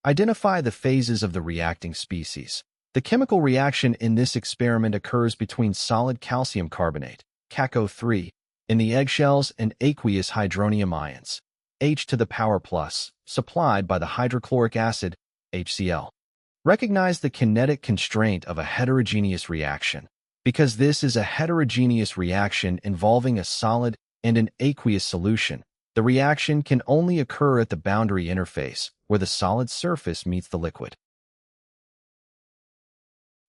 Identify the phases of the reacting species. The chemical reaction in this experiment occurs between solid calcium carbonate, CaCO3, in the eggshells and aqueous hydronium ions, H⁴, supplied by the hydrochloric acid, HCl. Recognize the kinetic constraint of a heterogeneous reaction. Because this is a heterogeneous reaction involving a solid and an aqueous solution, the reaction can only occur at the boundary interface, where the solid surface meets the liquid.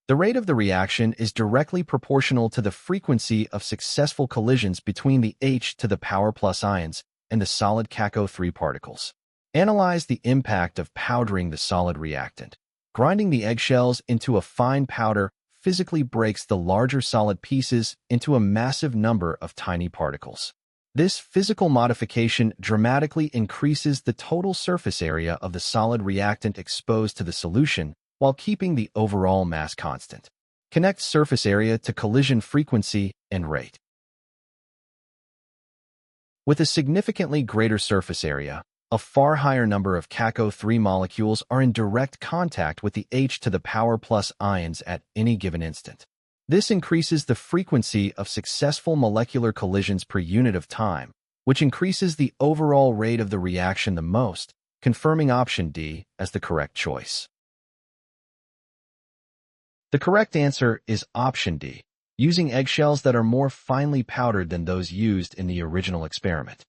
The rate of the reaction is directly proportional to the frequency of successful collisions between the H⁴ ions and the solid CaCO3 particles. Analyze the impact of powdering the solid reactant. Grinding the eggshells into a fine powder physically breaks the larger solid pieces into a massive number of tiny particles. This physical modification dramatically increases the total surface area of the solid reactant exposed to the solution while keeping the overall mass constant. Connect surface area to collision frequency and rate. With a significantly greater surface area, a far higher number of CaCO3 molecules are in direct contact with the H⁴ ions at any given instant. This increases the frequency of successful molecular collisions per unit of time, which increases the overall rate of the reaction the most, confirming option D as the correct choice. The correct answer is option D, using eggshells that are more finely powdered than those used in the original experiment.